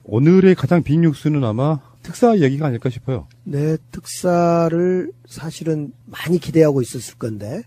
오늘의 가장 빅 뉴스는 아마 특사 얘기가 아닐까 싶어요. 네, 특사를 사실은 많이 기대하고 있었을 건데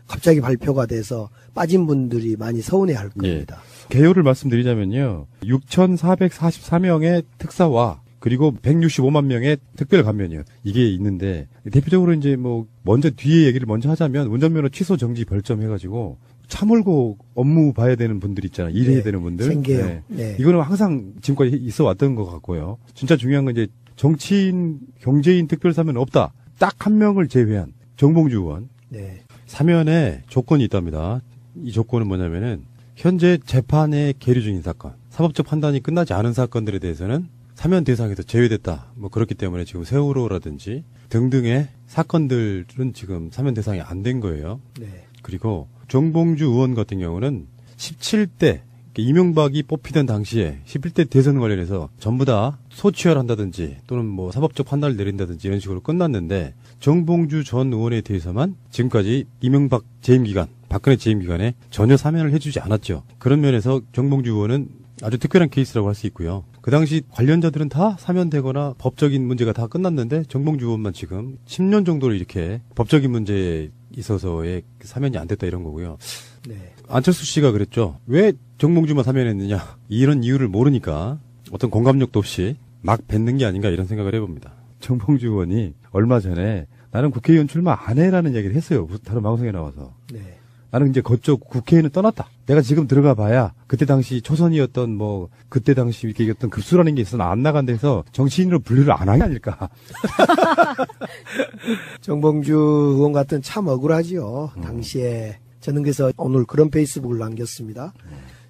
갑자기 발표가 돼서 빠진 분들이 많이 서운해할 겁니다. 예. 개요를 말씀드리자면요. 6,444명의 특사와 그리고 165만 명의 특별 감면이요. 이게 있는데 대표적으로 이제 뭐 먼저 뒤에 얘기를 먼저 하자면 운전면허 취소 정지 벌점 해가지고 차 몰고 업무 봐야 되는 분들 있잖아요. 일해야 네, 되는 분들. 생계요. 네. 네. 이거는 항상 지금까지 있어 왔던 것 같고요. 진짜 중요한 건 이제 정치인, 경제인 특별사면 없다. 딱 한 명을 제외한 정봉주 의원. 네. 사면에 조건이 있답니다. 이 조건은 뭐냐면은 현재 재판에 계류 중인 사건, 사법적 판단이 끝나지 않은 사건들에 대해서는 사면 대상에서 제외됐다. 뭐 그렇기 때문에 지금 세월호라든지 등등의 사건들은 지금 사면 대상이 안 된 거예요. 네. 그리고 정봉주 의원 같은 경우는 17대 이명박이 뽑히던 당시에 11대 대선 관련해서 전부 다 소취혈한다든지 또는 뭐 사법적 판단을 내린다든지 이런 식으로 끝났는데 정봉주 전 의원에 대해서만 지금까지 이명박 재임 기간, 박근혜 재임 기간에 전혀 사면을 해주지 않았죠. 그런 면에서 정봉주 의원은 아주 특별한 케이스라고 할 수 있고요. 그 당시 관련자들은 다 사면되거나 법적인 문제가 다 끝났는데 정봉주 의원만 지금 10년 정도를 이렇게 법적인 문제에 있어서의 사면이 안 됐다 이런 거고요. 네. 안철수 씨가 그랬죠. 왜 정봉주만 사면했느냐. 이런 이유를 모르니까 어떤 공감력도 없이 막 뱉는 게 아닌가 이런 생각을 해봅니다. 정봉주 의원이 얼마 전에 나는 국회의원 출마 안 해라는 얘기를 했어요. 다른 방송에 나와서. 네. 나는 이제 그쪽 국회에는 떠났다. 내가 지금 들어가 봐야 그때 당시 초선이었던 뭐 그때 당시 이렇게 어떤 급수라는 게 있어서 안 나간 데서 정치인으로 분류를 안 하게 아닐까. 정봉주 의원 같은 참 억울하지요. 당시에 저는 그래서 오늘 그런 페이스북을 남겼습니다.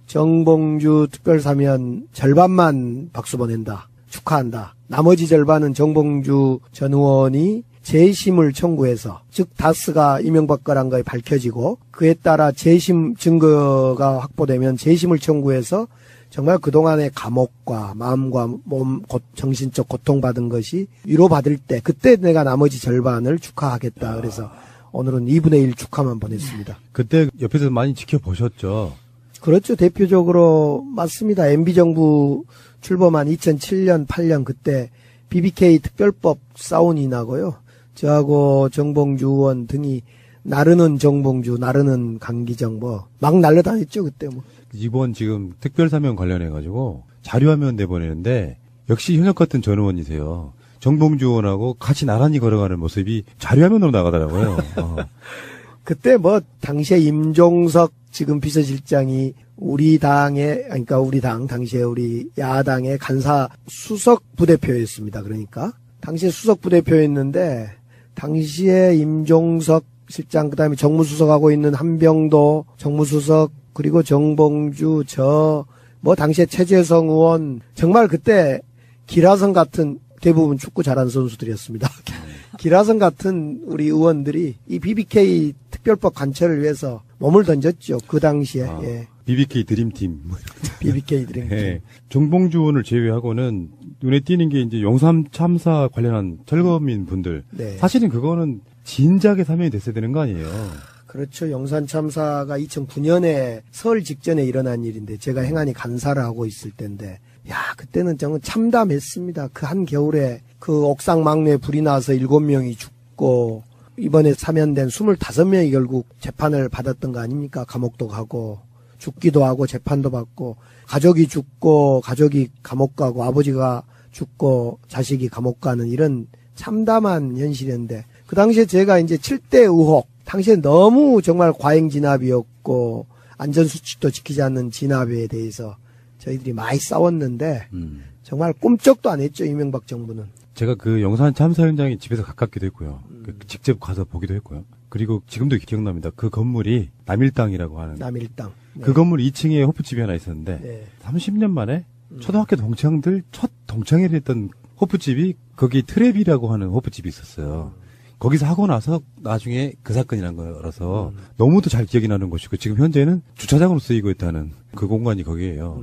정봉주 특별사면 절반만 박수 보낸다. 축하한다. 나머지 절반은 정봉주 전 의원이 재심을 청구해서 즉 다스가 이명박 거란 거에 밝혀지고 그에 따라 재심 증거가 확보되면 재심을 청구해서 정말 그동안의 감옥과 마음과 몸 정신적 고통받은 것이 위로받을 때 그때 내가 나머지 절반을 축하하겠다. 그래서 오늘은 2분의 1 축하만 보냈습니다. 그때 옆에서 많이 지켜보셨죠. 그렇죠. 대표적으로 맞습니다. MB정부 출범한 2007년 8년 그때 BBK 특별법 싸운이 나고요. 저하고 정봉주 의원 등이 나르는 정봉주, 나르는 강기정 뭐 막 날려다녔죠 그때 뭐. 이번 지금 특별사면 관련해가지고 자료화면 내보내는데 역시 현역 같은 전 의원이세요. 정봉주 의원하고 같이 나란히 걸어가는 모습이 자료화면으로 나가더라고요. 그때 뭐 당시에 임종석 지금 비서실장이 우리 당의 그러니까 우리 당 당시에 우리 야당의 간사 수석 부대표였습니다. 그러니까 당시에 수석 부대표였는데 당시에 임종석 실장 그다음에 정무수석하고 있는 한병도 정무수석 그리고 정봉주 뭐 당시에 최재성 의원 정말 그때 기라성 같은 대부분 축구 잘하는 선수들이었습니다. 기라성 같은 우리 의원들이 이 BBK 특별법 관철을 위해서 몸을 던졌죠. 그 당시에. 예. BBK 드림팀. BBK 드림팀. 예. 정봉주 의원을 제외하고는 눈에 띄는 게 이제 용산 참사 관련한 철거민 분들. 네. 사실은 그거는 진작에 사면이 됐어야 되는 거 아니에요. 그렇죠. 용산 참사가 2009년에 설 직전에 일어난 일인데 제가 행안위 간사를 하고 있을 때인데 야 그때는 정말 참담했습니다. 그 한겨울에 그 옥상 막내에 불이 나서 7명이 죽고 이번에 사면된 25명이 결국 재판을 받았던 거 아닙니까? 감옥도 가고 죽기도 하고 재판도 받고 가족이 죽고 가족이 감옥 가고 아버지가 죽고 자식이 감옥 가는 이런 참담한 현실인데 그 당시에 제가 이제 7대 의혹 당시에 너무 정말 과잉 진압이었고 안전수칙도 지키지 않는 진압에 대해서 저희들이 많이 싸웠는데 정말 꿈쩍도 안 했죠. 이명박 정부는. 제가 그 용산 참사 현장이 집에서 가깝기도 했고요. 직접 가서 보기도 했고요. 그리고 지금도 기억납니다. 그 건물이 남일당이라고 하는. 남일당. 네. 그 건물 2층에 호프집이 하나 있었는데 네. 30년 만에 초등학교 동창들 첫 동창회를 했던 호프집이 거기 트랩이라고 하는 호프집이 있었어요. 거기서 하고 나서 나중에 그 사건이 난 거라서 너무도 잘 기억이 나는 곳이고 지금 현재는 주차장으로 쓰이고 있다는 그 공간이 거기에요.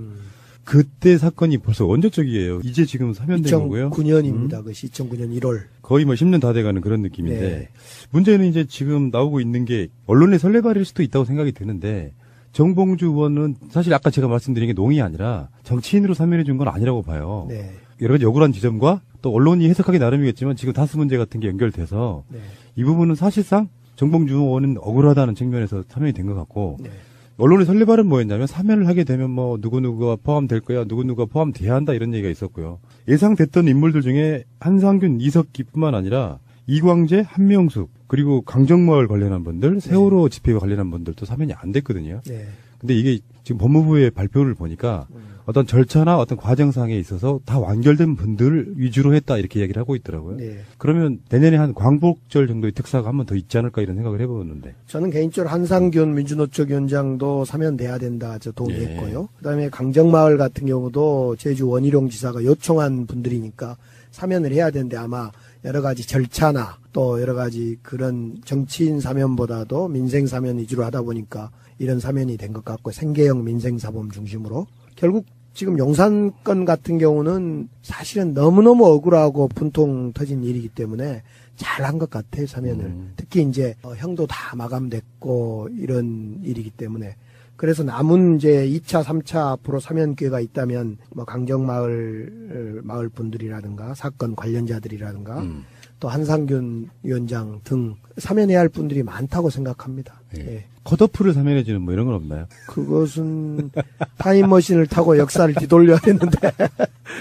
그때 사건이 벌써 언제적이에요. 이제 지금 사면된 거고요. 2009년입니다. 그것이 2009년 1월. 거의 뭐 10년 다 돼가는 그런 느낌인데 네. 문제는 이제 지금 나오고 있는 게 언론의 설레발일 수도 있다고 생각이 드는데 정봉주 의원은 사실 아까 제가 말씀드린 게 농이 아니라 정치인으로 사면해 준 건 아니라고 봐요. 네. 여러 가지 억울한 지점과 또 언론이 해석하기 나름이겠지만 지금 다스 문제 같은 게 연결돼서 네. 이 부분은 사실상 정봉주 의원은 억울하다는 측면에서 사면이 된 것 같고 네. 언론의 설레발은 뭐였냐면 사면을 하게 되면 뭐 누구누구가 포함될 거야, 누구누구가 포함돼야 한다 이런 얘기가 있었고요. 예상됐던 인물들 중에 한상균, 이석기뿐만 아니라 이광재, 한명숙 그리고 강정마을 관련한 분들, 세월호 집회와 관련한 분들도 사면이 안 됐거든요. 네. 근데 이게 지금 법무부의 발표를 보니까 어떤 절차나 어떤 과정상에 있어서 다 완결된 분들 위주로 했다 이렇게 이야기를 하고 있더라고요. 네. 그러면 내년에 한 광복절 정도의 특사가 한 번 더 있지 않을까 이런 생각을 해보는데. 저는 개인적으로 한상균 민주노총 위원장도 사면돼야 된다 저 동의했고요. 예. 그다음에 강정마을 같은 경우도 제주 원희룡 지사가 요청한 분들이니까 사면을 해야 되는데 아마 여러 가지 절차나 또 여러 가지 그런 정치인 사면보다도 민생 사면 위주로 하다 보니까 이런 사면이 된 것 같고 생계형 민생사범 중심으로 결국 지금 용산 건 같은 경우는 사실은 너무너무 억울하고 분통 터진 일이기 때문에 잘한 것 같아요, 사면을. 특히 이제 형도 다 마감됐고 이런 일이기 때문에 그래서 남은 이제 2차, 3차 앞으로 사면 기회가 있다면 뭐 강정마을 마을 분들이라든가 사건 관련자들이라든가 또 한상균 위원장 등 사면해야 할 분들이 많다고 생각합니다. 예. 예. 컷오프를 사면해주는 뭐 이런 건 없나요? 그것은 타임머신을 타고 역사를 뒤돌려야 되는데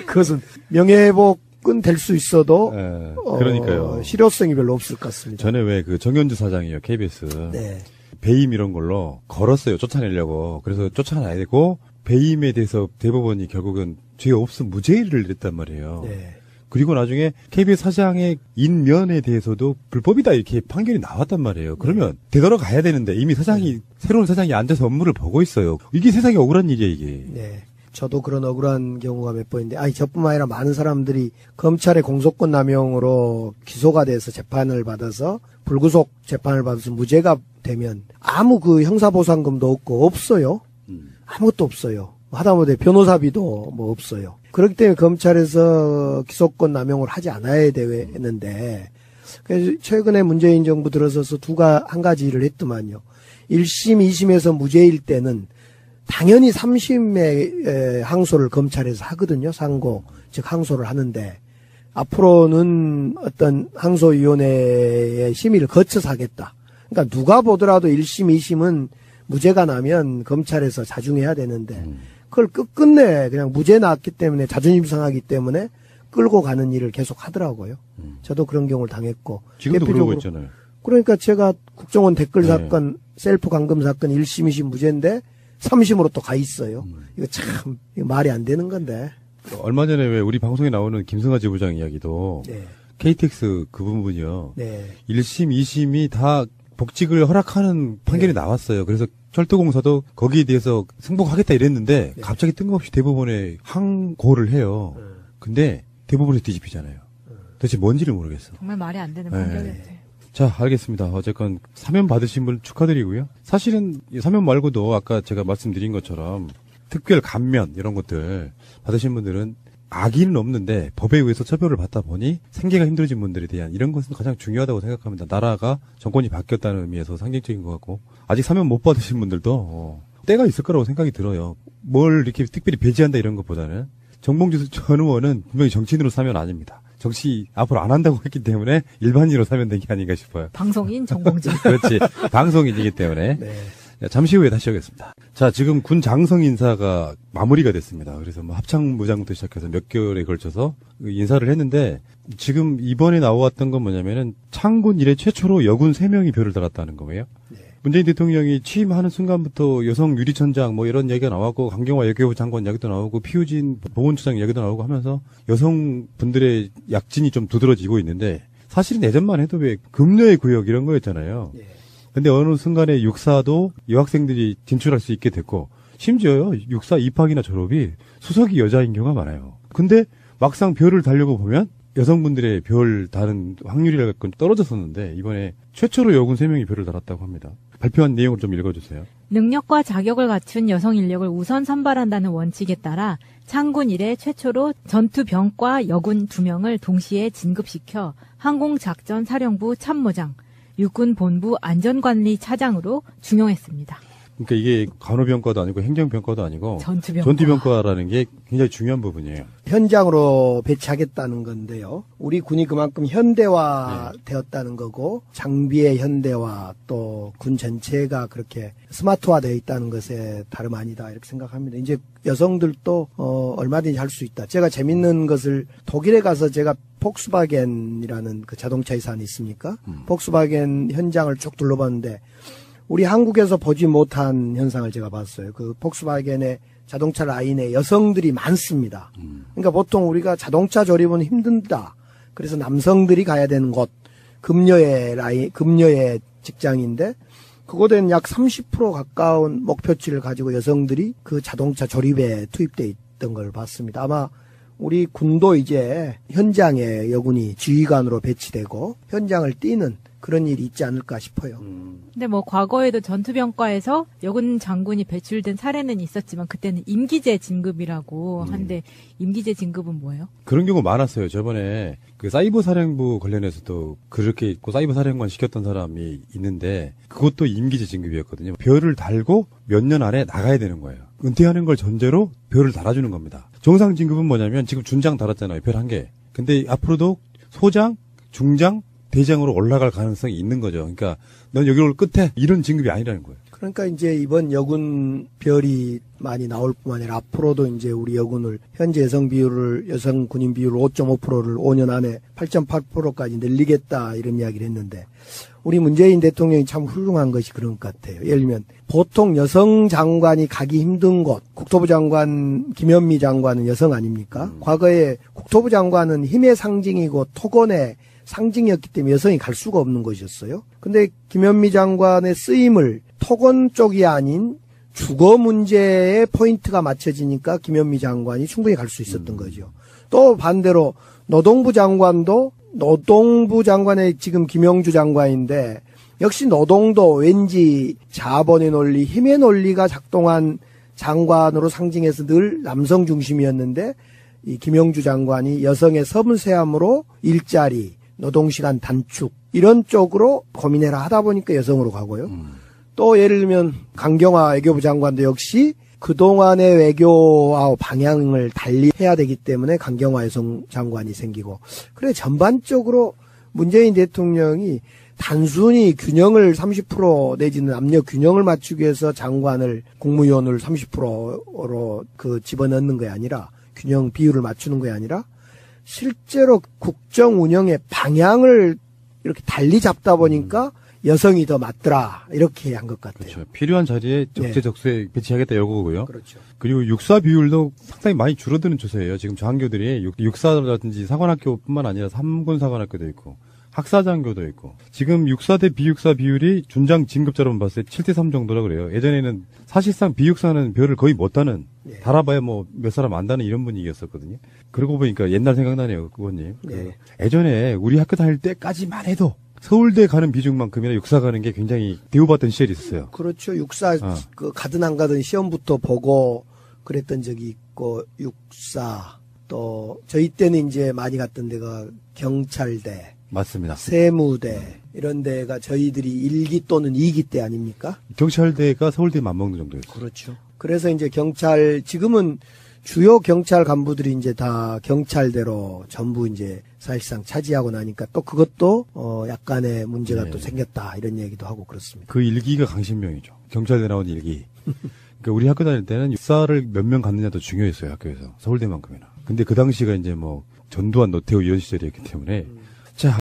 그것은 명예회복은 될 수 있어도 그러니까요. 실효성이 별로 없을 것 같습니다. 전에 왜 그 정현주 사장이요, KBS. 네. 배임 이런 걸로 걸었어요, 쫓아내려고. 그래서 쫓아내야 되고 배임에 대해서 대법원이 결국은 죄 없음 무죄를 내렸단 말이에요. 네. 그리고 나중에 KBS 사장의 인면에 대해서도 불법이다 이렇게 판결이 나왔단 말이에요. 그러면 되돌아가야 되는데 이미 사장이 새로운 사장이 앉아서 업무를 보고 있어요. 이게 세상에 억울한 일이에요, 이게. 네. 저도 그런 억울한 경우가 몇 번인데, 저뿐만 아니라 많은 사람들이 검찰의 공소권 남용으로 기소가 돼서 재판을 받아서 불구속 재판을 받아서 무죄가 되면 아무 그 형사보상금도 없어요. 아무것도 없어요. 하다못해 변호사비도 뭐 없어요. 그렇기 때문에 검찰에서 기소권 남용을 하지 않아야 되는데, 그래서 최근에 문재인 정부 들어서서 한 가지를 했더만요. 1심, 2심에서 무죄일 때는 당연히 3심의 항소를 검찰에서 하거든요. 상고, 즉 항소를 하는데 앞으로는 어떤 항소위원회의 심의를 거쳐서 하겠다. 그러니까 누가 보더라도 1심, 2심은 무죄가 나면 검찰에서 자중해야 되는데 그걸 끝끝내 그냥 무죄 나왔기 때문에 자존심 상하기 때문에 끌고 가는 일을 계속 하더라고요. 저도 그런 경우를 당했고. 지금도 그러고 있잖아요. 그러니까 제가 국정원 댓글 사건, 셀프 감금 사건 1심, 2심 무죄인데 3심으로 또 가 있어요. 이거 참 말이 안 되는 건데. 얼마 전에 왜 우리 방송에 나오는 김승하 지부장 이야기도 네. KTX 그 부분이요. 네. 1심, 2심이 다 복직을 허락하는 판결이 나왔어요. 그래서 철도공사도 거기에 대해서 승복하겠다 이랬는데 갑자기 뜬금없이 대법원에 항고를 해요. 근데 대법원에서 뒤집히잖아요. 도대체 뭔지를 모르겠어. 정말 말이 안 되는 판결이었어요. 자, 알겠습니다. 어쨌건 사면 받으신 분 축하드리고요. 사실은 이 사면 말고도 아까 제가 말씀드린 것처럼 특별 감면 이런 것들 받으신 분들은 악의는 없는데 법에 의해서 처벌을 받다 보니 생계가 힘들어진 분들에 대한 이런 것은 가장 중요하다고 생각합니다. 나라가 정권이 바뀌었다는 의미에서 상징적인 것 같고 아직 사면 못 받으신 분들도 때가 있을 거라고 생각이 들어요. 뭘 이렇게 특별히 배제한다 이런 것보다는 정봉주 전 의원은 분명히 정치인으로 사면 아닙니다. 정치 앞으로 안 한다고 했기 때문에 일반인으로 사면 된 게 아닌가 싶어요. 방송인 정봉주. 그렇지. 방송인이기 때문에. 네. 잠시 후에 다시 하겠습니다. 자, 지금 군 장성 인사가 마무리가 됐습니다. 그래서 뭐 합창무장부터 시작해서 몇 개월에 걸쳐서 인사를 했는데 지금 이번에 나왔던 건 뭐냐면은 창군 이래 최초로 여군 3명이 별을 달았다는 거예요. 네. 문재인 대통령이 취임하는 순간부터 여성 유리천장 뭐 이런 얘기가 나왔고 강경화 외교부 장관 이야기도 나오고 피우진 보훈처장 이야기도 나오고 하면서 여성분들의 약진이 좀 두드러지고 있는데 사실은 예전만 해도 왜 금녀의 구역 이런 거였잖아요. 네. 근데 어느 순간에 육사도 여학생들이 진출할 수 있게 됐고 심지어요 육사 입학이나 졸업이 수석이 여자인 경우가 많아요. 근데 막상 별을 달려고 보면 여성분들의 별 다른 확률이랄까 떨어졌었는데 이번에 최초로 여군 3명이 별을 달았다고 합니다. 발표한 내용을 좀 읽어주세요. 능력과 자격을 갖춘 여성 인력을 우선 선발한다는 원칙에 따라 창군 이래 최초로 전투병과 여군 2명을 동시에 진급시켜 항공작전사령부 참모장, 육군본부 안전관리차장으로 중용했습니다. 그러니까 이게 간호병과도 아니고 행정병과도 아니고 전투병과. 전투병과라는 게 굉장히 중요한 부분이에요. 현장으로 배치하겠다는 건데요. 우리 군이 그만큼 현대화 되었다는 거고 장비의 현대화 또 군 전체가 그렇게 스마트화되어 있다는 것에 다름 아니다 이렇게 생각합니다. 이제 여성들도 얼마든지 할 수 있다. 제가 재밌는 것을 독일에 가서 제가 폭스바겐이라는 그 자동차 회사 있습니까? 폭스바겐 현장을 쭉 둘러봤는데 우리 한국에서 보지 못한 현상을 제가 봤어요. 그 폭스바겐의 자동차 라인에 여성들이 많습니다. 그러니까 보통 우리가 자동차 조립은 힘든다. 그래서 남성들이 가야 되는 곳, 금녀의 직장인데 그곳에는 약 30% 가까운 목표치를 가지고 여성들이 그 자동차 조립에 투입돼 있던 걸 봤습니다. 아마 우리 군도 이제 현장에 여군이 지휘관으로 배치되고 현장을 뛰는 그런 일이 있지 않을까 싶어요. 근데 뭐 과거에도 전투병과에서 여군 장군이 배출된 사례는 있었지만 그때는 임기제 진급이라고 한데 임기제 진급은 뭐예요? 그런 경우 많았어요. 저번에 그 사이버 사령부 관련해서도 그렇게 있고 사이버 사령관 시켰던 사람이 있는데 그것도 임기제 진급이었거든요. 별을 달고 몇 년 안에 나가야 되는 거예요. 은퇴하는 걸 전제로 별을 달아주는 겁니다. 정상 진급은 뭐냐면 지금 준장 달았잖아요. 별 1개. 근데 앞으로도 소장, 중장, 대장으로 올라갈 가능성이 있는 거죠. 그러니까 넌 여기 올 끝에 이런 진급이 아니라는 거예요. 그러니까 이제 이번 여군 별이 많이 나올 뿐만 아니라 앞으로도 이제 우리 여군을 현재 여성 군인 비율을 5.5%를 5년 안에 8.8%까지 늘리겠다 이런 이야기를 했는데 우리 문재인 대통령이 참 훌륭한 것이 그런 것 같아요. 예를 들면 보통 여성 장관이 가기 힘든 곳, 국토부 장관 김현미 장관은 여성 아닙니까? 과거에 국토부 장관은 힘의 상징이고 토건의 상징이었기 때문에 여성이 갈 수가 없는 것이었어요. 근데 김현미 장관의 쓰임을 토건 쪽이 아닌 주거 문제에 포인트가 맞춰지니까 김현미 장관이 충분히 갈 수 있었던 거죠. 또 반대로 노동부 장관도 노동부 장관의 지금 김영주 장관인데 역시 노동도 왠지 자본의 논리, 힘의 논리가 작동한 장관으로 상징해서 늘 남성 중심이었는데 이 김영주 장관이 여성의 서문세함으로 일자리, 노동시간 단축 이런 쪽으로 고민해라 하다 보니까 여성으로 가고요. 또 예를 들면 강경화 외교부 장관도 역시 그동안의 외교와 방향을 달리 해야 되기 때문에 강경화 여성 장관이 생기고 그래 전반적으로 문재인 대통령이 단순히 균형을 30% 내지는 남녀 균형을 맞추기 위해서 장관을 국무위원을 30%로 그 집어넣는 게 아니라 균형 비율을 맞추는 게 아니라 실제로 국정 운영의 방향을 이렇게 달리 잡다 보니까 여성이 더 맞더라 이렇게 한 것 같아요. 그렇죠. 필요한 자리에 적재적소에 배치하겠다 이거고요. 그렇죠. 그리고 육사 비율도 상당히 많이 줄어드는 추세예요. 지금 저학교들이 육사라든지 사관학교뿐만 아니라 삼군 사관학교도 있고 학사장교도 있고 지금 육사 대 비육사 비율이 준장 진급자로만 봤을 때 7대3 정도라 그래요. 예전에는 사실상 비육사는 별을 거의 못 다는 달아봐야 뭐 몇 사람 안 다는 이런 분위기였었거든요. 그러고 보니까 옛날 생각나네요, 그거님. 예전에 우리 학교 다닐 때까지만 해도 서울대 가는 비중만큼이나 육사 가는 게 굉장히 대우받던 시절이 있었어요. 그렇죠. 육사 그 가든 안 가든 시험부터 보고 그랬던 적이 있고 육사 또 저희 때는 이제 많이 갔던 데가 경찰대, 맞습니다. 세무대 이런 데가 저희들이 1기 또는 2기 때 아닙니까? 경찰대가 서울대 맞먹는 정도였죠. 그렇죠. 그래서 이제 지금은 주요 경찰 간부들이 이제 다 경찰대로 전부 이제 사실상 차지하고 나니까 또 그것도 약간의 문제가 또 생겼다 이런 얘기도 하고 그렇습니다. 그 일기가 강신명이죠. 경찰대 나온 일기. 그러니까 우리 학교 다닐 때는 육사를 몇 명 갔느냐도 중요했어요, 학교에서. 서울대만큼이나. 근데 그 당시가 이제 뭐 전두환, 노태우 이런 시절이었기 때문에